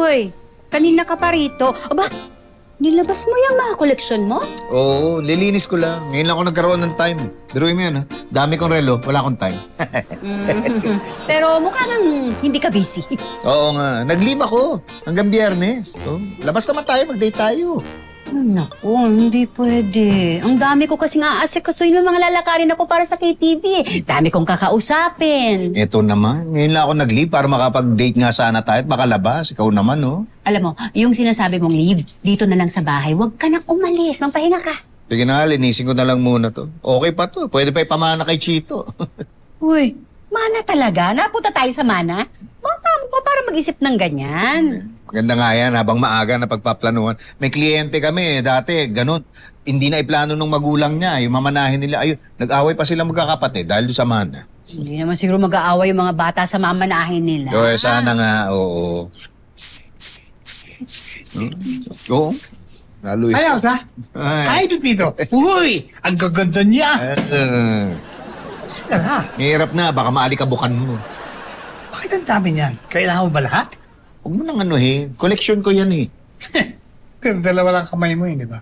Uy, kanina ka pa rito. Aba, nilabas mo yung mga koleksyon mo? Oo, lilinis ko lang. Ngayon lang ako nagkaroon ng time. Biruin mo yan, ha? Dami kong relo, wala akong time. Pero mukha nang hindi ka busy. Oo nga, nag-leave ako hanggang Biyernes. Oh, labas naman tayo, mag-date tayo. Naku, hindi pwede. Ang dami ko kasing aasikasuhin ng mga lalakarin ako para sa KTV. Dami kong kakausapin. Ito naman, ngayon lang ako nag-leave para makapag-date nga sana tayo at makalabas. Ikaw naman, oh. Alam mo, yung sinasabi mong leave, dito na lang sa bahay, huwag ka nang umalis. Magpahinga ka. Sige na, linisin ko na lang muna to. Okay pa to, pwede pa ipamana kay Chito. Uy, mana talaga? Napunta tayo sa mana? Bata mo pa para mag-isip ng ganyan. Maganda nga yan, habang maaga na pagpaplanuhan. May kliyente kami, dati, ganun. Hindi na iplano ng magulang niya, yung mamanahin nila. Ayun, nag-away pa sila magkakapatid dahil doon sa mana. Hindi naman siguro mag-aaway yung mga bata sa mamanahin nila. So, sana nga, oo. Oo. Lalo yun. Ay, Elsa. Ay, Pipito. Uy, ang gaganda niya. Sige na. Hirap na, baka maalikabukan mo. Bakit ang dami niyan? Kailangan mo ba lahat? Huwag mo nang anuhin. Collection ko yan eh. Pero dalawa lang kamay mo yun, di ba?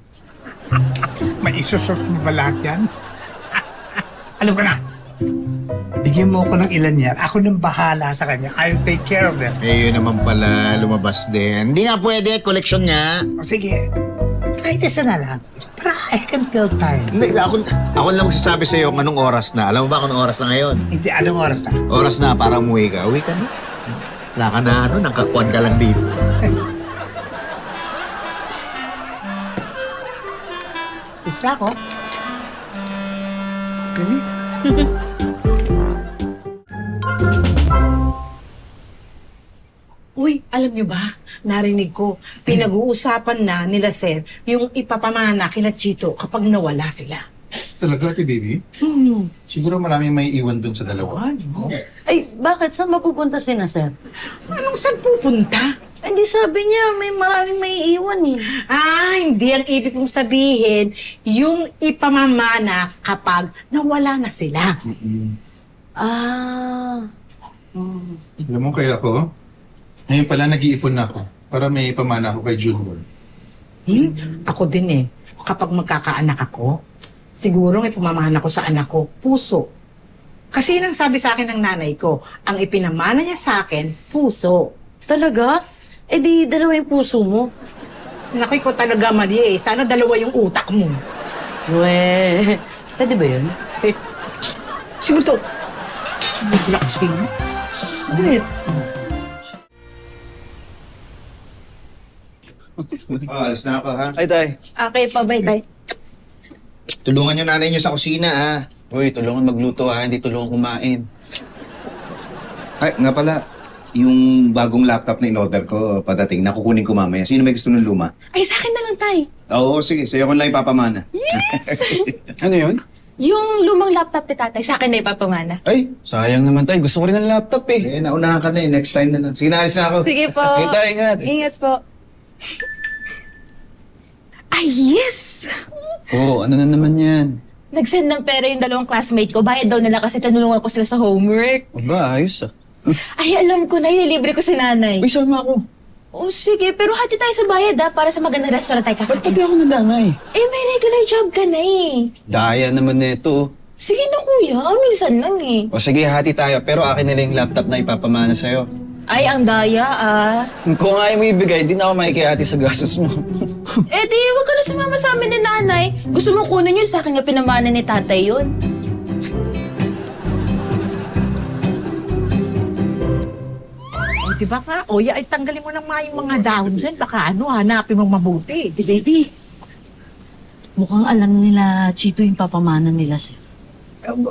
May isusort mo ba lahat yan? Alam ko na. Bigyan mo ako ng ilan yan. Ako nang bahala sa kanya. I'll take care of them. Eh, yun naman pala, lumabas din. Hindi nga pwede, collection niya. O sige, kahit isa na lang. Para I can tell time. Hindi, ako lang magsasabi sa'yo kung anong oras na. Alam mo ba kung anong oras na ngayon? Hindi, anong oras na? Oras na para umuwi ka. Uwi ka na. Wala ka na, nangkakuan ka lang dito. Isla ko. Really? Uy, alam niyo ba? Narinig ko, pinag-uusapan na nila Sir yung ipapamana kina Chito kapag nawala sila. Talaga, Ate Baby? Siguro maraming may iwan dun sa dalawa. Ay, bakit? Saan mapupunta si na, sir? Anong saan pupunta? Hindi sabi niya, may maraming may iwan eh. Ah, hindi ang ibig kong sabihin, yung ipamamana kapag nawala na sila. Ah. Alam mo kaya ako, ngayon pala nag-iipon na ako para may pamana ako kay Junior. Ako din eh. Kapag magkakaanak ako, siguro may pamamana ko sa anak ko, puso. Kasi nang sabi sa akin ng nanay ko, ang ipinamana niya sa akin, puso. Talaga? Eh di, dalawa yung puso mo. Naku, ko talaga mali eh. Sana dalawa yung utak mo. Weh, pwede ba yun? Eh, siguro to. Relax kayo. Wait. Alis na ako, ha? Ay, tay. Okay pa ba, Tay? Tulungan niyo nanay niyo sa kusina, ha? Uy, tulungan magluto ha, hindi tulungan kumain. Ay, nga pala, yung bagong laptop na in-order ko, padating, nakukunin ko mamaya. Sino may gusto ng luma? Ay, sa akin na lang, Tay. Oo, sige. Sa'yo ko lang ipapamana. Ano yun? Yung lumang laptop ni Tatay, sa akin na ipapamana. Ay, sayang naman tay. Gusto ko rin ng laptop eh. Eh, naunahan ka na eh. Next time na lang. Sige, naalis na ako. Sige po. Ay, tay, ingat. Ingat po. Ay, yes! Oo, ano na naman yan? Nag-send ng pera yung dalawang classmate ko. Bayad daw nila kasi tinulungan ko sila sa homework. Aba, ayos ah. Ay, alam ko na, ililibre ko si nanay. Uy, sama ako. Oh, sige, pero hati tayo sa bayad para sa magandang restaurant tayo Ba't kakain. pati ako nadamay? Eh, may regular job ka na eh. Daya naman nito. Sige na kuya, minsan lang eh. O sige, hati tayo. Pero akin na lang yung laptop na ipapamana sa'yo. Ay, ang daya ah. Kung ayaw mo ibigay, di na ako makikihati sa gastos mo. Eh di, huwag ka na sumama sa amin ni nanay. Gusto mo kunin yun, sa akin nga pinamana ni tatay yun. O, diba ka? O, ay tanggalin mo ng yung mga dahon dyan. Baka hanapin mong mabuti. Di, baby. Mukhang alam nila, Chito, yung papamana nila, sir.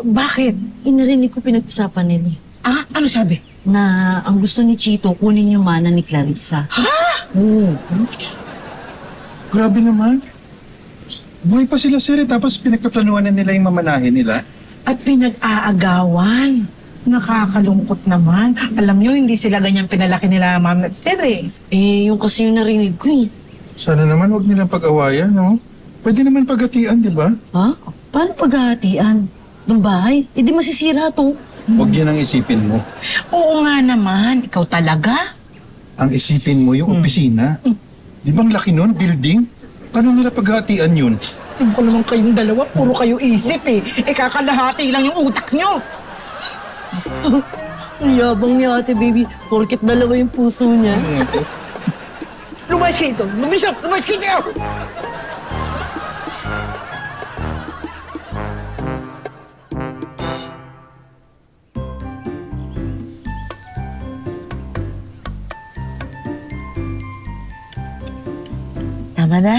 Bakit? Inarinig ko pinag-usapan nila eh, Ah, ano sabi? na ang gusto ni Chito, kunin yung mana ni Clarissa. Ha? Oo. Grabe naman. Buhay pa sila, sir, tapos pinagpaplanuhan na nila yung mamanahin nila. At pinag-aagawan. Nakakalungkot naman. Alam nyo, hindi sila ganyan pinalaki nila ma'am at sir eh. Eh, yung kasi yung narinig ko eh. Sana naman wag nilang pag-awayan, no? Pwede naman paghatian, di ba? Ha? Paano paghahatian? Ng bahay? Eh di masisira to. Huwag yan ang isipin mo. Oo nga naman. Ikaw talaga? Ang isipin mo yung opisina. Di ba ang laki nun, building? Paano nila paghatian yun? Ano ko naman kayong dalawa, puro kayo isip eh. Eh kakalahati lang yung utak nyo. Ang yabang ni ate baby. Porket dalawa yung puso niya. Lumayas kayo ito. Lumayas kayo! Tama na.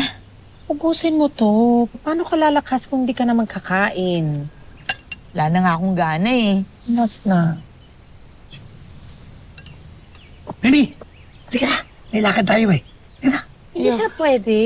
Ubusin mo to. Paano ka lalakas kung di ka na magkakain? Wala na nga akong gana eh. Nas na. Baby, halika na. May lakad tayo eh. Hindi siya pwede.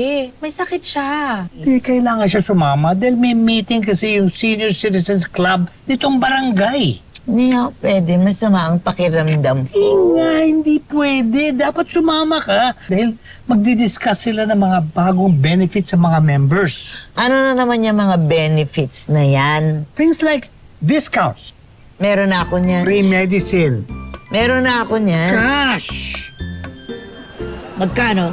May sakit siya. Hindi kailangan siya sumama dahil may meeting kasi yung Senior Citizens Club ditong barangay. Hindi nga pwede. Masama ang pakiramdam ko. Hindi pwede. Dapat sumama ka dahil magdi-discuss sila ng mga bagong benefits sa mga members. Ano na naman yung mga benefits na yan? Things like discounts, Meron na ako niyan. free medicine, Meron na ako niyan. cash. Magkano?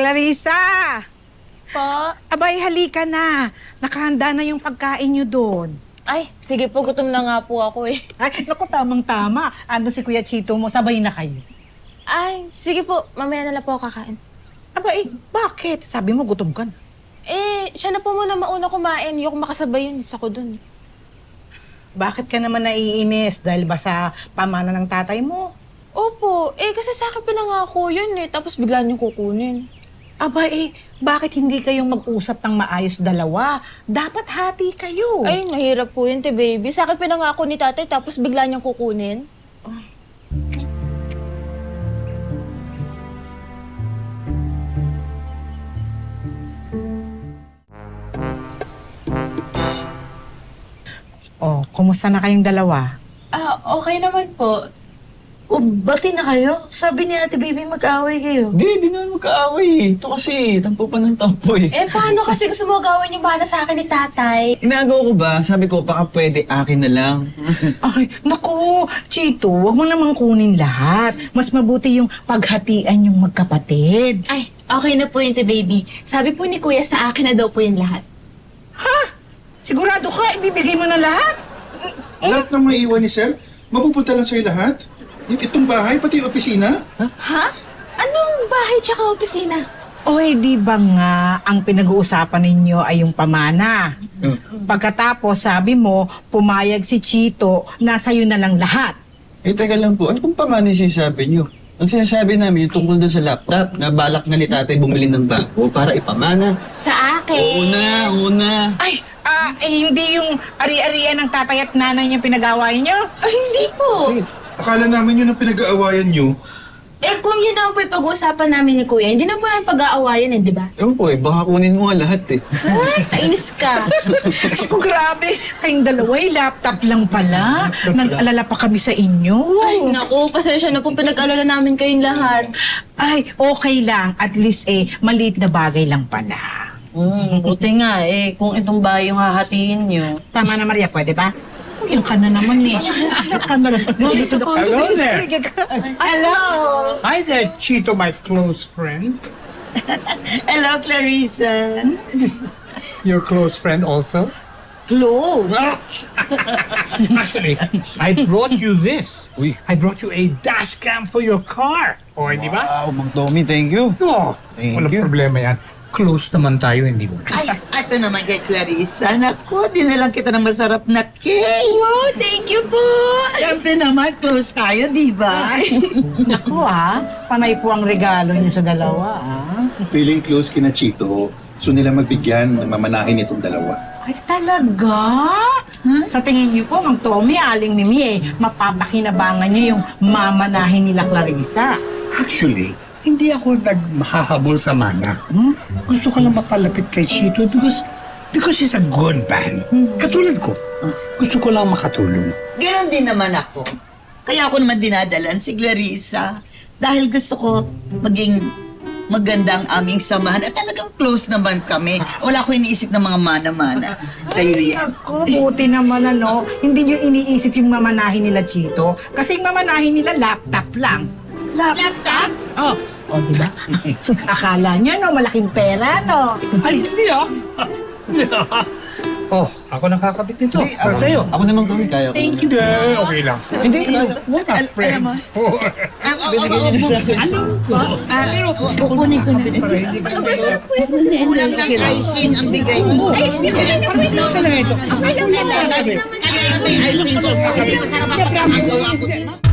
Clarissa! Pa? Abay, halika na. Nakahanda na yung pagkain nyo doon. Ay, sige po, gutom na nga po ako eh. Ay, naku, tamang-tama. Ando si Kuya Chito mo, sabay na kayo. Ay, sige po, mamaya na lang po ako kakain. Abay, bakit? Sabi mo, gutom ka na. Eh, siya na po muna mauna kumain. Yung makasabay yun, isa ko dun. Bakit ka naman naiinis? Dahil ba sa pamana ng tatay mo? Opo, eh kasi sa akin pinangako yun eh, tapos bigla niyong kukunin. Aba bakit hindi kayong mag-usap ng maayos dalawa? Dapat hati kayo. Ay, mahirap po yun, te baby. Sa akin pinangako ni tatay, tapos bigla niyang kukunin. Oh, kumusta na kayong dalawa? Ah, okay naman po. O, bati na kayo? Sabi ni ate baby mag-away kayo. Di naman magkaaway eh. Ito kasi, tampo pa ng tampo eh. Eh, paano kasi gusto mo gawin yung bata sa akin ni tatay? Inagaw ko ba? Sabi ko, baka pwede akin na lang. Ay, naku, Chito, wag mo namang kunin lahat. Mas mabuti yung paghatian yung magkapatid. Ay, okay na po yun, te baby. Sabi po ni kuya sa akin na daw po yung lahat. Sigurado ka, ibibigay mo na lahat? Lahat ng maiiwan ni Sir, mapupunta lang sa'yo lahat? Itong bahay, pati yung opisina? Ha? Anong bahay tsaka opisina? O di ba nga ang pinag-uusapan ninyo ay yung pamana? Pagkatapos sabi mo, pumayag si Chito na sa'yo na lang lahat. Eh, teka lang po. Ano pong pamani sinasabi niyo? Ang sinasabi namin yung tungkol doon sa laptop na balak na ni tatay bumili ng bago para ipamana. Sa akin. Una. Ay, hindi yung ari-arian ng tatay at nanay niyo pinag-awayan niyo? Ay, hindi po. Akala namin yun ang pinag-aawayan nyo. Eh, kung yun na po yung pag-uusapan namin ni kuya, hindi na po namin pag-aawayan eh, di ba? Ewan po eh, baka kunin mo nga lahat eh. Ay, kainis ka. Ako, grabe. Kayong dalawa, laptop lang pala. Nag-alala pa kami sa inyo. Ay, naku, pasensya na po pinag-alala namin kayong lahat. Ay, okay lang. At least maliit na bagay lang pala. Buti nga eh. Kung itong bahay yung hahatiin nyo. Tama na, Maria. Pwede ba? Yan ka na naman eh. Yan ka na. Hello there. Hello! Hi there, Chito, my close friend. Hello, Clarissa. Your close friend also? Close. Actually, I brought you this. I brought you a dash cam for your car. O, di ba? Wow, Mang Tommy, thank you. No, Thank walang you. problema yan. Close naman tayo, hindi ba? Ay, ito naman kay Clarissa. Naku, dinalang kita ng masarap na cake. Wow, thank you po! Siyempre naman, close tayo, di ba? Naku panay po ang regalo niyo sa dalawa Feeling close kina Chito, gusto nila magbigyan, mamanahin itong dalawa. Ay, talaga? Sa tingin niyo po, Mang Tommy, Aling Mimi mapapakinabangan niyo yung mamanahin nila Clarissa. Actually, hindi ako nagmahahabol sa mana. Gusto ko lang mapalapit kay Chito because he's a good man. Katulad ko. Gusto ko lang makatulong. Ganon din naman ako. Kaya ako naman dinadalan si Clarissa. Dahil gusto ko maging maganda ang aming samahan at talagang close naman kami. Wala ko iniisip ng mga mana-mana. Sa'yo yan. Ako, buti naman ano, hindi nyo iniisip yung mamanahin nila Chito. Kasi yung mamanahin nila laptop lang. Laptop? Oh, di ba? Akala nyo, no, malaking pera, no? Ay, hindi ah. Oh, ako nakakabit nito. Para sa'yo. Ako naman kami, kaya ko. Thank you. Hindi, okay lang. Hindi, What a friend. Alam mo, Oh. binigyan niyo sa akin. pero kukunin ko na. Kulang ng icing ang bigay mo. Ay, Ano ito? kaya may icing ko. Hindi masarap ang pagkakagawa ko dito.